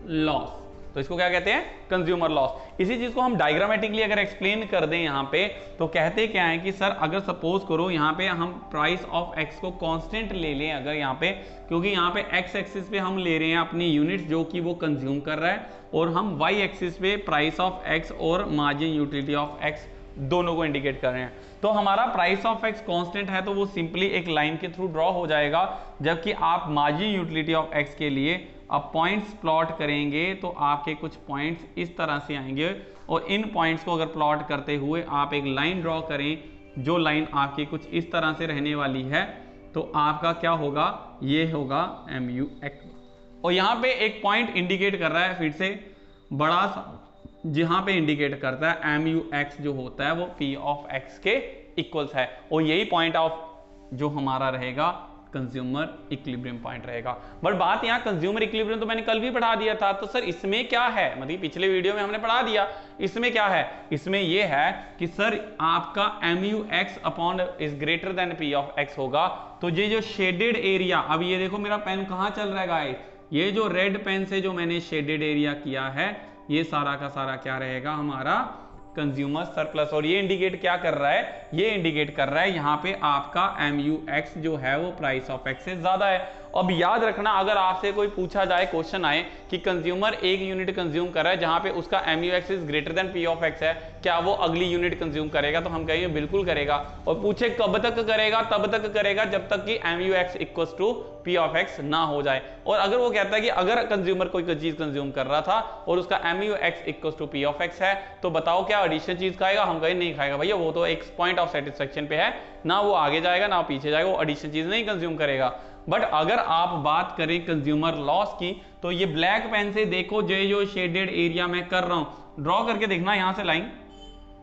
लॉस। तो इसको क्या कहते हैं, कंज्यूमर लॉस। इसी चीज को हम डायग्रामेटिकली अगर एक्सप्लेन कर दें यहाँ पे, तो कहते क्या है कि सर अगर सपोज करो यहाँ पे हम प्राइस ऑफ एक्स को कांस्टेंट ले लें, अगर यहाँ पे, क्योंकि यहाँ पे एक्स एक्सिस पे हम ले रहे हैं अपनी यूनिट जो कि वो कंज्यूम कर रहा है, और हम वाई एक्सिस पे प्राइस ऑफ एक्स और मार्जिन यूटिलिटी ऑफ एक्स दोनों को इंडिकेट कर रहे हैं। तो हमारा प्राइस ऑफ एक्स कांस्टेंट है तो वो सिंपली एक लाइन के थ्रू ड्रॉ हो जाएगा, जबकि आप मार्जिन यूटिलिटी ऑफ एक्स के लिए अब पॉइंट्स प्लॉट करेंगे तो आपके कुछ पॉइंट्स इस तरह से आएंगे, और इन पॉइंट्स को अगर प्लॉट करते हुए आप एक लाइन ड्रॉ करें, जो लाइन आपकी कुछ इस तरह से रहने वाली है, तो आपका क्या होगा, ये होगा mu x। और यहाँ पे एक पॉइंट इंडिकेट कर रहा है फिर से बड़ा सा, जहां पे इंडिकेट करता है mu x जो होता है वो p ऑफ x के इक्वल्स है, और यही पॉइंट ऑफ जो हमारा रहेगा कंज्यूमर इक्विलिब्रियम पॉइंट रहेगा। बट बात यहाँ कंज्यूमर इक्विलिब्रियम तो मैंने कल भी पढ़ा दिया था, तो सर इसमें क्या है, मतलब पिछले वीडियो में हमने पढ़ा दिया, इसमें क्या है, इसमें ये है कि सर आपका mu x upon is greater than p of x होगा। तो ये जो शेडेड एरिया, अब ये देखो मेरा पेन कहाँ चल रहा है गाइस, ये जो रेड पेन से जो मैंने शेडेड एरिया किया है, ये सारा का सारा क्या रहेगा हमारा कंज्यूमर सरप्लस। और ये इंडिकेट क्या कर रहा है, ये इंडिकेट कर रहा है यहाँ पे आपका mu x जो है वो प्राइस ऑफ x से ज्यादा है। अब याद रखना, अगर आपसे कोई पूछा जाए, क्वेश्चन आए कि कंज्यूमर एक यूनिट कंज्यूम कर रहा है जहां पे उसका mu x is greater than p of x है, क्या वो अगली यूनिट कंज्यूम करेगा, तो हम कहेंगे बिल्कुल करेगा। और पूछे कब तक करेगा, तब तक करेगा जब तक कि mu x equals to p of x ना हो जाए। और अगर वो कहता है कि अगर कंज्यूमर कोई चीज कंज्यूम कर रहा था और उसका mu x equals to p of x है, तो बताओ क्या एडिशनल चीज खाएगा, हम कहें नहीं खाएगा भैया, वो तो एक पॉइंट ऑफ सेटिस्फेक्शन पे है, ना वो आगे जाएगा ना पीछे जाएगा, वो एडिशनल चीज नहीं कंज्यूम करेगा। बट अगर आप बात करें कंज्यूमर लॉस की, तो ये ब्लैक पेन से देखो जो शेडेड एरिया मैं कर रहा हूं, ड्रॉ करके देखना यहां से लाइन,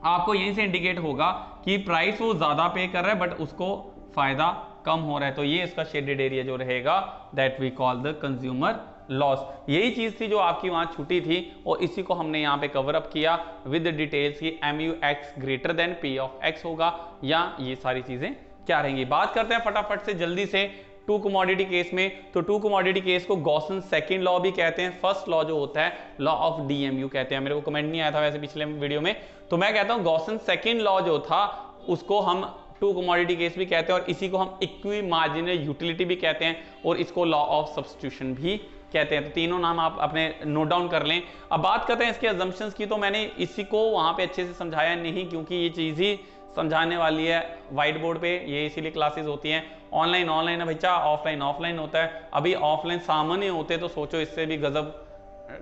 आपको यहीं से इंडिकेट होगा कि प्राइस वो ज्यादा पे कर रहा है बट उसको फायदा कम हो रहा है, तो ये इसका शेडेड एरिया जो रहेगा that we call the consumer loss. यही चीज थी जो आपकी वहां छुटी थी, और इसी को हमने यहाँ पे कवर अप किया विद डिटेल्स की mu x greater than p of x होगा, या ये सारी चीजें क्या रहेंगी। बात करते हैं फटाफट से जल्दी से टू कमोडिटी केस में। तो टू कमोडिटी केस को गॉसन सेकंड लॉ भी कहते हैं, फर्स्ट लॉ जो होता है लॉ ऑफ डीएमयू कहते हैं। मेरे को कमेंट नहीं आया था वैसे पिछले वीडियो में, तो मैं कहता हूं गॉसन सेकंड लॉ जो था उसको हम टू कमोडिटी केस भी कहते हैं, और इसी को हम इक्वी मार्जिनल यूटिलिटी भी कहते हैं, और इसको लॉ ऑफ सब्स्टिट्यूशन भी कहते हैं। तो तीनों नाम आप अपने नोट डाउन कर लें। अब बात करते हैं इसके अजम्पशंस की, तो मैंने इसी को वहां पे अच्छे से समझाया नहीं, क्योंकि ये चीज ही समझाने वाली है व्हाइट बोर्ड पे, ये इसीलिए क्लासेस होती हैं। ऑनलाइन है बच्चा, ऑफलाइन होता है। अभी ऑफलाइन सामान्य होते तो सोचो इससे भी गजब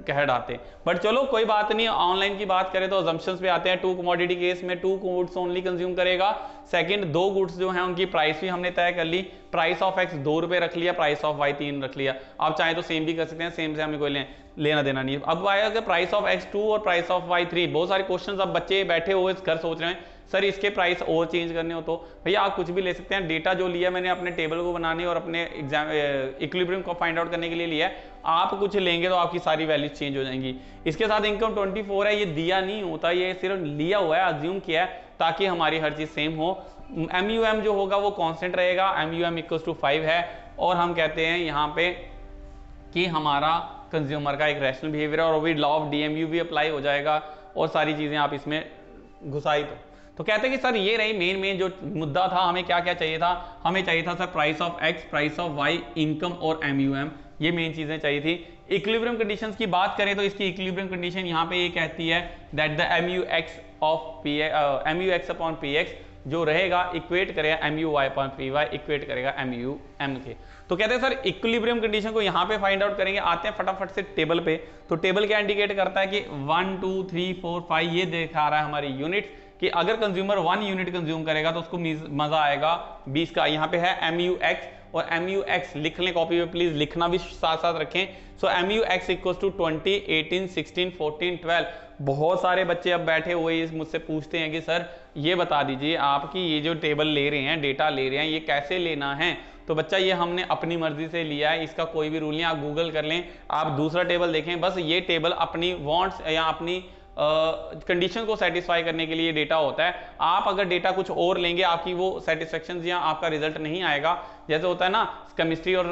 कह डाते, बट चलो कोई बात नहीं। ऑनलाइन की बात करें तो अजम्पशंस पे आते हैं। टू कमोडिटी केस में 2 गुड्स ओनली कंज्यूम करेगा। सेकंड 2 गुड्स जो हैं उनकी प्राइस भी हमने तय कर ली, प्राइस ऑफ एक्स 2 रुपए रख लिया, प्राइस ऑफ वाई 3 रख लिया। आप चाहे तो सेम भी कर सकते हैं, सेम से हमें कोई लेना देना नहीं है। अब आएगा प्राइस ऑफ एक्स 2 और प्राइस ऑफ वाई 3। बहुत सारे क्वेश्चन अब बच्चे बैठे हुए घर सोच रहे हैं सर इसके प्राइस और चेंज करने हो तो भैया आप कुछ भी ले सकते हैं। डेटा जो लिया मैंने अपने टेबल को बनाने और अपने एग्जाम इक्विलिब्रियम को फाइंड आउट करने के लिए लिया है, आप कुछ लेंगे तो आपकी सारी वैल्यूज चेंज हो जाएंगी। इसके साथ इनकम 24 है, ये दिया नहीं होता, ये सिर्फ लिया हुआ है, अज्यूम किया है ताकि हमारी हर चीज सेम हो। MUM जो होगा वो कांस्टेंट रहेगा, MUM इक्वल्स टू 5 है, और हम कहते हैं यहाँ पे कि हमारा कंज्यूमर का एक रैशनल बिहेवियर है, और भी लॉ ऑफ DMU भी अप्लाई हो जाएगा और सारी चीजें आप इसमें घुसाई तो कहते हैं कि सर ये रही मेन जो मुद्दा था, हमें क्या क्या चाहिए था, हमें चाहिए था sir price of X, price of Y, income और MUM, ये मेन चीजें चाहिए थी। इक्विलिब्रियम कंडीशंस की बात करें तो इसकी इक्विलिब्रियम कंडीशन यहाँ पे ये कहती है that the MUX upon PX जो रहेगा इक्वेट करेगा MUY अपॉन PY, इक्वेट करेगा MUM के। तो कहते हैं सर इक्विलिब्रियम कंडीशन को यहाँ पे फाइंड आउट करेंगे। आते हैं फटाफट से टेबल पे। तो टेबल क्या इंडिकेट करता है कि 1 2 3 4 5 ये दिखा रहा है हमारी यूनिट, कि अगर कंज्यूमर 1 यूनिट कंज्यूम करेगा तो उसको मजा आएगा 20 का। यहाँ पे है MUX, और MUX लिख लें कॉपी में प्लीज, लिखना भी साथ साथ रखें। सो MUX इक्वल्स टू 20 18 16 14 12। बहुत सारे बच्चे अब बैठे हुए मुझसे पूछते हैं कि सर ये बता दीजिए आपकी ये जो टेबल ले रहे हैं, डेटा ले रहे हैं, ये कैसे लेना है। तो बच्चा ये हमने अपनी मर्जी से लिया है, इसका कोई भी रूल नहीं। आप गूगल कर लें, आप दूसरा टेबल देखें, बस ये टेबल अपनी वांट्स या अपनी कंडीशन को सेटिस्फाई करने के लिए डेटा होता है। आप अगर डेटा कुछ और लेंगे आपकी वो सेटिस्फेक्शन या आपका रिजल्ट नहीं आएगा। जैसे होता है ना केमिस्ट्री और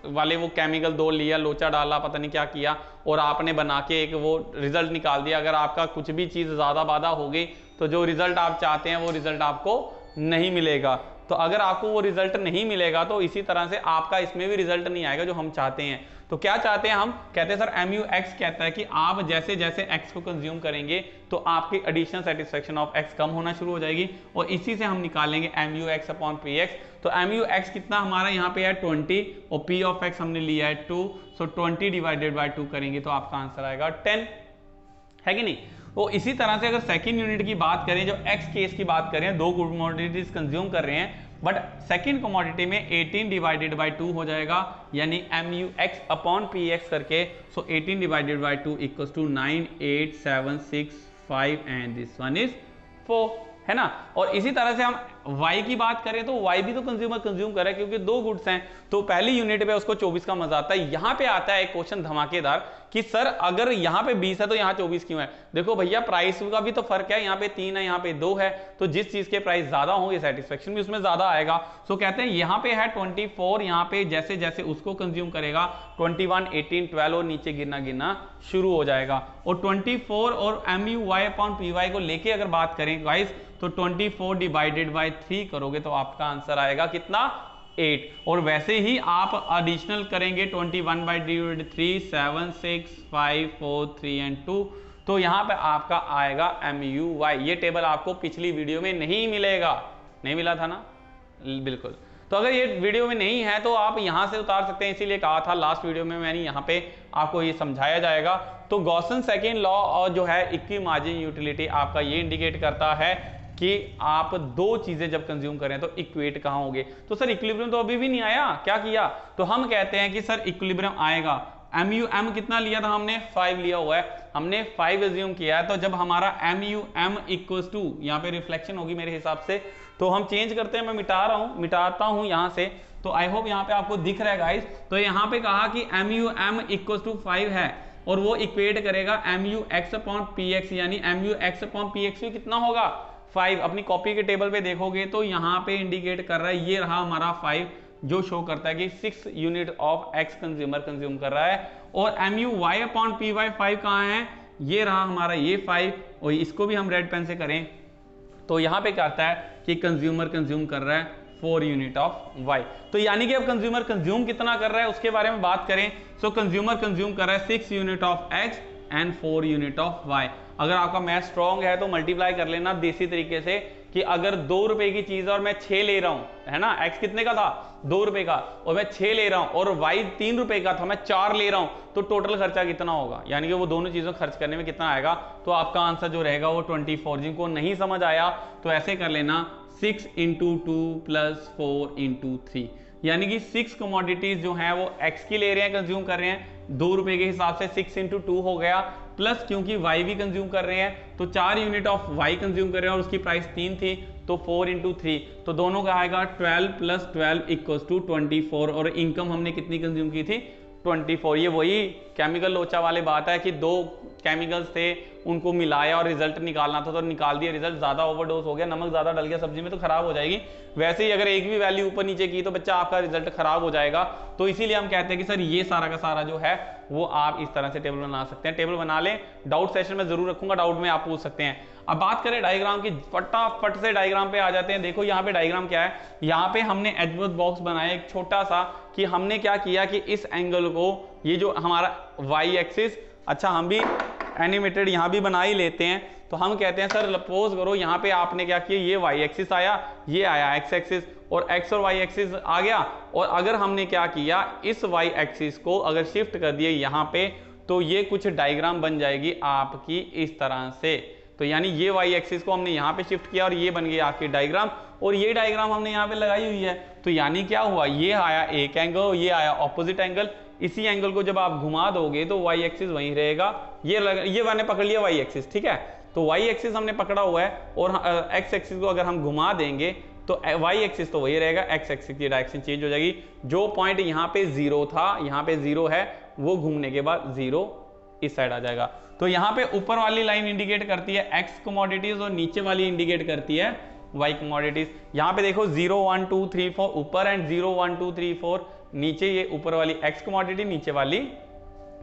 वाले वो केमिकल 2 लिया, लोचा डाला, पता नहीं क्या किया, और आपने बना के एक वो रिजल्ट निकाल दिया। अगर आपका कुछ भी चीज ज्यादा बाधा हो गई तो जो रिजल्ट आप चाहते हैं वो रिजल्ट आपको नहीं मिलेगा। तो अगर आपको वो रिजल्ट नहीं मिलेगा तो इसी तरह से आपका इसमें भी रिजल्ट नहीं आएगा जो हम चाहते हैं। तो क्या चाहते हैं हम, कहते हैं सर MUX कहता है कि आप जैसे जैसे x को कंज्यूम करेंगे तो आपकी एडिशनल सेटिस्फेक्शन ऑफ x कम होना शुरू हो जाएगी, और इसी से हम निकालेंगे MUX अपॉन PX। तो MUX कितना हमारा यहाँ पे है 20, और P ऑफ x हमने लिया है 2, सो 20 डिवाइडेड बाय 2 करेंगे तो आपका आंसर आएगा 10, है कि नहीं। तो इसी तरह से अगर सेकंड यूनिट की बात करें, जो एक्स केस की बात करें, 2 कमोडिटीज कंज्यूम कर रहे हैं, बट सेकंड कमोडिटी में 18 डिवाइडेड बाय 2 हो जाएगा, यानी MUX अपॉन PX करके। So 18 divided by 2 equals to 9 8 7 6 5 and this one is 4, है ना। और इसी तरह से हम Y की बात करें तो Y भी तो कंज्यूमर कंज्यूम कर रहा है, क्योंकि 2 गुड्स हैं, तो पहली यूनिट पे उसको 24 का मजा आता है। यहां पे आता है एक क्वेश्चन धमाकेदार कि सर अगर यहाँ पे 20 है तो यहाँ 24 क्यों है। देखो भैया प्राइस का भी तो फर्क है, यहाँ पे 3 है, यहाँ पे 2 है, तो जिस चीज के प्राइस ज्यादा होंगे सेटिस्फेक्शन भी उसमें ज्यादा आएगा। सो कहते हैं यहाँ पे है 24, यहाँ पे जैसे जैसे उसको कंज्यूम करेगा 21 18 12 और नीचे गिरना शुरू हो जाएगा। और 24 और MUY अपॉन PY को लेके अगर बात करें गाइस, तो 24 डिवाइडेड बाय 3 करोगे तो आपका आंसर आएगा कितना, 8। और वैसे ही आप एडिशनल करेंगे 21 बाई 3 7 6 5 4 3 एंड 2, तो यहाँ पे आपका आएगा MUY। ये टेबल आपको पिछली वीडियो में नहीं मिलेगा, नहीं मिला था ना, बिल्कुल। तो अगर ये वीडियो में नहीं है तो आप यहाँ से उतार सकते हैं, इसीलिए कहा था लास्ट वीडियो में मैंने यहाँ पे आपको ये समझाया जाएगा। तो गॉसन सेकेंड लॉ और जो है इक्वी मार्जिन यूटिलिटी आपका ये इंडिकेट करता है कि आप 2 चीजें जब कंज्यूम करें तो इक्वेट कहां होंगे। तो सर इक्विलिब्रियम तो अभी भी नहीं आया, क्या किया, तो हम कहते हैं कि सर इक्विलिब्रियम आएगा। MUM कितना लिया था हमने, 5 लिया हुआ है, हमने 5 एज्यूम किया है। तो जब हमारा MUM इक्वल्स टू, यहाँ पे रिफ्लेक्शन होगी मेरे हिसाब से, तो हम चेंज करते हैं, मैं मिटाता हूं यहाँ से, तो आई होप यहाँ पे आपको दिख रहा है गाइस। तो यहाँ पे कहा कि MUM इक्वल्स टू 5 है, और वो इक्वेट करेगा MUX अपॉन PX, यानी MUX अपॉन PX भी कितना होगा, 5। अपनी कॉपी के टेबल पे देखोगे तो यहाँ पे इंडिकेट कर रहा है, ये रहा हमारा 5, जो शो करता है कि 6 unit of x consumer consume कर रहा है। और MUY अपॉन PY 5 कहाँ है, ये रहा हमारा ये 5, और इसको भी हम रेड पेन से करें तो यहाँ पे कहता है कि कंज्यूमर कंज्यूम कर रहा है 4 यूनिट ऑफ Y। तो यानी कि अब कंज्यूमर कंज्यूम कितना कर रहा है उसके बारे में बात करें, सो कंज्यूमर कंज्यूम कर रहा है 6 unit of X and 4 unit of Y। अगर आपका मैथ स्ट्रॉन्ग है तो मल्टीप्लाई कर लेना देसी तरीके से, कि अगर 2 रुपए की चीज और मैं 6 ले रहा हूं, है ना, x कितने का था, 2 रुपए का, और मैं 6 ले रहा हूं, और y 3 रुपए का था, मैं 4 ले रहा हूं, तो टोटल खर्चा कितना होगा, यानी कि वो दोनों चीजों खर्च करने में कितना आएगा। तो आपका आंसर जो रहेगा वो 24। जिनको नहीं समझ आया तो ऐसे कर लेना, 6 इंटू 2 प्लस 4 इंटू 3, यानी कि 6 कमोडिटीज जो है वो x की ले रहे हैं, कंज्यूम कर रहे हैं, ₹2 के हिसाब से 6 × 2 हो गया, प्लस क्योंकि y भी कंज्यूम कर रहे हैं तो 4 यूनिट ऑफ y कंज्यूम कर रहे हैं और उसकी प्राइस 3 थी, तो 4 × 3, तो दोनों का आएगा 12 + 12 = 24, और इनकम हमने कितनी कंज्यूम की थी 24। ये वही केमिकल लोचा वाली बात है कि दो केमिकल्स थे उनको मिलाया और रिजल्ट निकालना था, तो निकाल दिया, रिजल्ट ज्यादा ओवरडोज हो गया, नमक ज्यादा डल गया सब्जी में तो खराब हो जाएगी। वैसे ही अगर एक भी वैल्यू ऊपर नीचे की तो बच्चा आपका रिजल्ट खराब हो जाएगा। तो इसीलिए हम कहते हैं कि सर ये सारा का सारा जो है वो आप इस तरह से टेबल बना सकते हैं। टेबल बना लें, डाउट सेशन में जरूर रखूंगा, डाउट में आप पूछ सकते हैं। अब बात करें डायग्राम की, फटाफट से डायग्राम पे आ जाते हैं। देखो यहाँ पे डायग्राम क्या है, यहाँ पे हमने एजवर्थ बॉक्स बनाया एक छोटा सा, कि हमने क्या किया कि इस एंगल को, ये जो हमारा वाई एक्सिस, अच्छा हम भी एनिमेटेड यहाँ भी बना ही लेते हैं, तो हम कहते हैं सर सपोज करो यहाँ पे आपने क्या किया, ये वाई एक्सिस आया, ये आया एक्स एक्सिस, और एक्स और वाई एक्सिस आ गया, और अगर हमने क्या किया इस वाई एक्सिस को अगर शिफ्ट कर दिया यहाँ पे, तो ये कुछ डायग्राम बन जाएगी आपकी इस तरह से। तो यानी ये वाई एक्सिस को हमने यहाँ पे शिफ्ट किया और ये बन गई आपकी डायग्राम, और ये डायग्राम हमने यहाँ पे लगाई हुई है। तो यानी क्या हुआ, ये आया एक एंगल, ये आया ऑपोजिट एंगल, इसी एंगल को जब आप घुमा दोगे तो वाई एक्सिस वहीं रहेगा, ये मैंने पकड़ लिया वाई एक्सिस, ठीक है। तो वाई एक्सिस हमने पकड़ा हुआ है, और एक्स एक्सिस को अगर हम घुमा देंगे तो वाई एक्सिस तो वही रहेगा, एक्स एक्सिस की डायरेक्शन चेंज हो जाएगी। जो पॉइंट यहाँ पे 0 था, यहाँ पे 0 है, वो घूमने के बाद 0 इस साइड आ जाएगा। तो यहाँ पे ऊपर वाली लाइन इंडिकेट करती है एक्स कमोडिटीज और नीचे वाली इंडिकेट करती है वाई कमोडिटीज। यहाँ पे देखो 0 1 2 3 4 ऊपर एंड 0 1 2 3 4 नीचे, ये ऊपर वाली एक्स कमोडिटी, नीचे वाली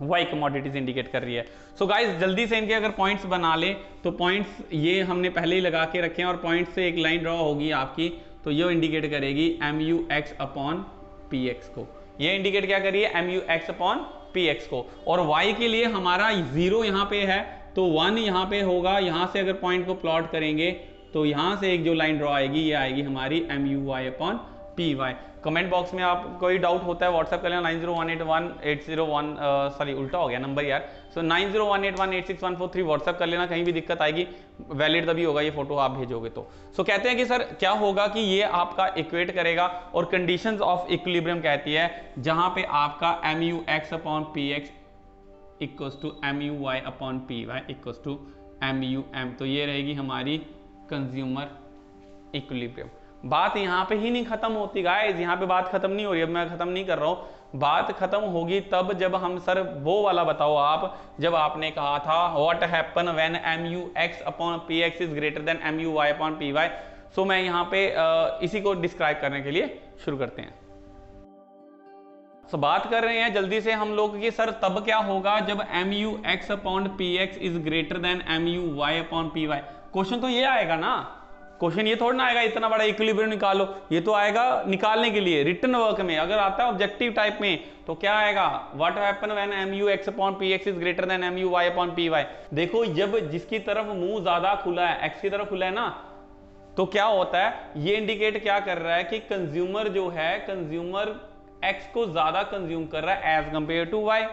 वाई कमोडिटीज इंडिकेट कर रही है। सो गाइस जल्दी से इनके अगर पॉइंट्स बना ले, तो पॉइंट्स ये हमने पहले ही लगा के रखे हैं, और पॉइंट से एक लाइन ड्रॉ होगी आपकी, तो ये इंडिकेट करेगी MUX/PX को। ये इंडिकेट क्या करिए MUX/PX को। और y के लिए हमारा 0 यहाँ पे है, तो 1 यहाँ पे होगा। यहाँ से अगर पॉइंट को प्लॉट करेंगे तो यहाँ से एक जो लाइन ड्रॉ आएगी, ये आएगी हमारी MUY/PY। कमेंट बॉक्स में आप कोई डाउट होता है व्हाट्सएप कर लेना 90181801, सॉरी उल्टा हो गया नंबर यार, सो 9018186143 व्हाट्सएप कर लेना, कहीं भी दिक्कत आएगी वैलिड तभी होगा ये फोटो आप भेजोगे तो। सो कहते हैं कि सर क्या होगा कि ये आपका इक्वेट करेगा, और कंडीशंस ऑफ इक्विलिब्रियम कहती है जहां पे आपका MUX/PX = MUY/PY = MUM, तो ये रहेगी हमारी कंज्यूमर इक्विलिब्रियम। बात यहाँ पे ही नहीं खत्म होती गाइस, यहाँ पे बात खत्म नहीं हो रही, अब मैं खत्म नहीं कर रहा हूँ, बात खत्म होगी तब जब हम, सर वो वाला बताओ आप, जब आपने कहा था what happen when MUX/PX is greater then MUY/PY। सो मैं यहाँ पे इसी को डिस्क्राइब करने के लिए शुरू करते हैं। बात कर रहे हैं जल्दी से हम लोग कि सर तब क्या होगा जब MUX/PX is greater then MUY/PY। Question तो ये आएगा ना, क्वेश्चन ये थोड़ा ना आएगा इतना बड़ा इक्विलिब्रियम निकालो, ये तो आएगा निकालने के लिए रिटन वर्क में। अगर आता है ऑब्जेक्टिव टाइप में तो क्या आएगा, what happen when MUX/PX is greater then MUY/PY। देखो जब जिसकी तरफ मुंह ज्यादा खुला है, एक्स की तरफ खुला है ना, तो क्या होता है, ये इंडिकेट क्या कर रहा है कि कंज्यूमर जो है, कंज्यूमर एक्स को ज्यादा कंज्यूम कर रहा है एज कंपेयर टू वाई।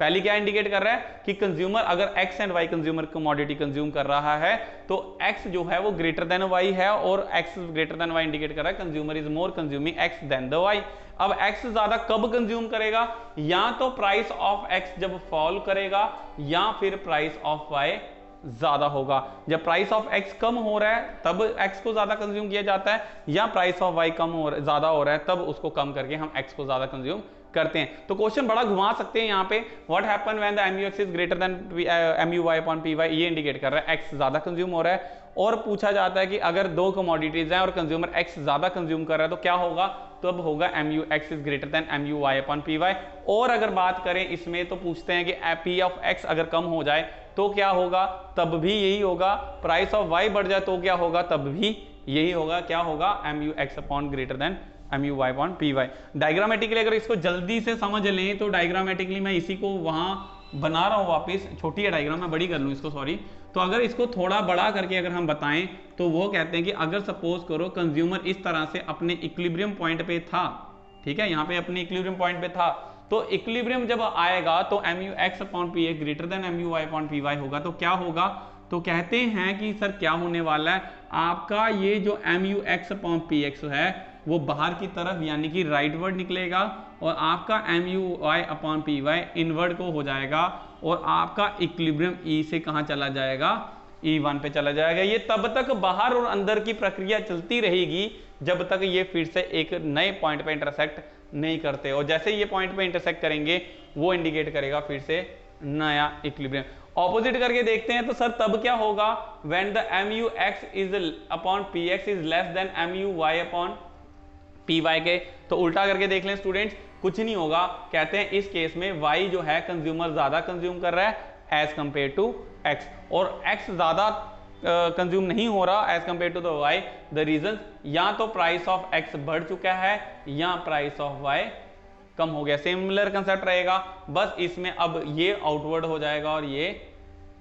पहली क्या इंडिकेट कर रहा है कि कंज्यूमर, अगर X and Y consumer commodity consume कर रहा है तो एक्स जो है वो ग्रेटर देन वाई है, और X greater than Y indicate कर रहा है consumer is more consuming X than the Y. अब एक्स ज्यादा कब कंज्यूम करेगा, या तो प्राइस ऑफ एक्स जब फॉल करेगा, या फिर प्राइस ऑफ वाई ज्यादा होगा। जब प्राइस ऑफ एक्स कम हो रहा है तब एक्स को ज्यादा कंज्यूम किया जाता है, या प्राइस ऑफ वाई ज्यादा हो रहा है तब उसको कम करके हम एक्स को ज्यादा कंज्यूम करते हैं। तो क्वेश्चन बड़ा घुमा सकते हैं यहाँ पे, what happen when the MUX is greater then MUY/PY, ये इंडिकेट कर रहा है एक्स ज्यादा कंज्यूम हो रहा है। और पूछा जाता है कि अगर दो कमोडिटीज हैं और कंज्यूमर एक्स ज्यादा कंज्यूम कर रहा है तो क्या होगा, तो अब होगा MUX is greater then MUY/PY। और अगर बात करें इसमें तो पूछते हैं कि P ऑफ एक्स अगर कम हो जाए तो क्या होगा, तब भी यही होगा। प्राइस ऑफ वाई बढ़ जाए तो क्या होगा, तब भी यही होगा। क्या होगा, MUX greater than MUY/PY। Diagrammatically अगर इसको जल्दी से समझ लें तो डायग्रामेटिकली मैं इसी को वहां बना रहा हूं वापस, छोटी है डायग्राम, मैं बड़ी कर लूं इसको, सॉरी। तो अगर इसको थोड़ा बड़ा करके अगर हम बताएं तो वो कहते हैं कि अगर सपोज करो कंज्यूमर इस तरह से अपने इक्विलिब्रियम पॉइंट पे था, ठीक है, यहाँ पे अपने इक्विलिब्रियम पॉइंट पे था, तो इक्विलिब्रियम जब आएगा तो MUX/PX ग्रेटर देन MUY/PY होगा। तो क्या होगा, तो कहते हैं कि सर क्या होने वाला है, आपका ये जो MUX/PX है वो बाहर की तरफ यानी कि राइटवर्ड निकलेगा, और आपका MUy अपॉन PY इनवर्ड को हो जाएगा, और आपका इक्विलिब्रियम E से कहाँ चला जाएगा, E1 पे चला जाएगा। ये तब तक बाहर और अंदर की प्रक्रिया चलती रहेगी जब तक ये फिर से एक नए पॉइंट पे इंटरसेक्ट नहीं करते, और जैसे ये पॉइंट पे इंटरसेक्ट करेंगे वो इंडिकेट करेगा फिर से नया इक्विलिब्रियम। ऑपोजिट करके देखते हैं तो सर तब क्या होगा, when the MUx is upon PX is less than MUy upon PY के। तो उल्टा करके देख लें स्टूडेंट्स, कुछ नहीं होगा, कहते हैं इस केस में Y जो है कंज्यूमर ज्यादा कंज्यूम कर रहा है एज कंपेयर टू X, और X ज्यादा कंज्यूम नहीं हो रहा as compare to the Y। The reason, या तो प्राइस ऑफ X बढ़ चुका है या प्राइस ऑफ Y कम हो गया। सिमिलर कंसेप्ट रहेगा, बस इसमें अब ये आउटवर्ड हो जाएगा और ये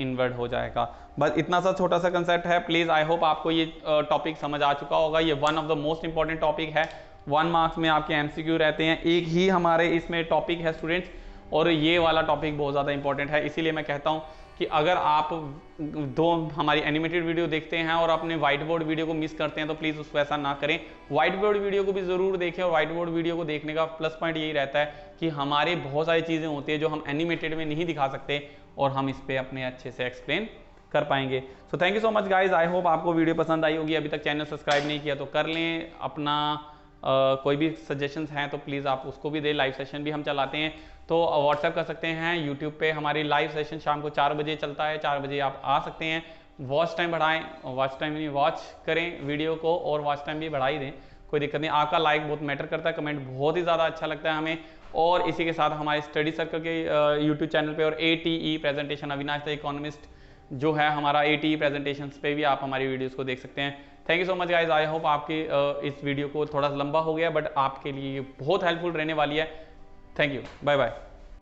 इनवर्ड हो जाएगा। बस इतना सा छोटा सा कंसेप्ट है। प्लीज आई होप आपको ये टॉपिक समझ आ चुका होगा। ये one of the most important topic है, 1 मार्क्स में आपके MCQ रहते हैं, एक ही हमारे इसमें टॉपिक है स्टूडेंट्स, और ये वाला टॉपिक बहुत ज़्यादा इंपॉर्टेंट है। इसीलिए मैं कहता हूँ कि अगर आप दो हमारी एनिमेटेड वीडियो देखते हैं और अपने व्हाइट बोर्ड वीडियो को मिस करते हैं तो प्लीज़ उसको ऐसा ना करें, व्हाइट बोर्ड वीडियो को भी ज़रूर देखें। और व्हाइट बोर्ड वीडियो को देखने का प्लस पॉइंट यही रहता है कि हमारे बहुत सारी चीज़ें होती है जो हम एनिमेटेड में नहीं दिखा सकते, और हम इस पर अपने अच्छे से एक्सप्लेन कर पाएंगे। So thank you so much guys, I hope आपको वीडियो पसंद आई होगी। अभी तक चैनल सब्सक्राइब नहीं किया तो कर लें। अपना कोई भी सजेशंस हैं तो प्लीज़ आप उसको भी दें। लाइव सेशन भी हम चलाते हैं तो व्हाट्सएप कर सकते हैं। यूट्यूब पे हमारी लाइव सेशन शाम को 4 बजे चलता है, 4 बजे आप आ सकते हैं। वॉच टाइम बढ़ाएं, वॉच टाइम नहीं वॉच करें वीडियो को, और वॉच टाइम भी बढ़ा ही दें, कोई दिक्कत नहीं। आपका लाइक बहुत मैटर करता है, कमेंट बहुत ही ज़्यादा अच्छा लगता है हमें। और इसी के साथ हमारे स्टडी सर्कल के यूट्यूब चैनल पे, और ATE presentation Avinash the economist जो है हमारा ATE प्रेजेंटेशन पे भी आप हमारी वीडियोस को देख सकते हैं। Thank you so much guys, I hope आपकी इस वीडियो को थोड़ा लंबा हो गया बट आपके लिए ये बहुत हेल्पफुल रहने वाली है। Thank you, bye bye.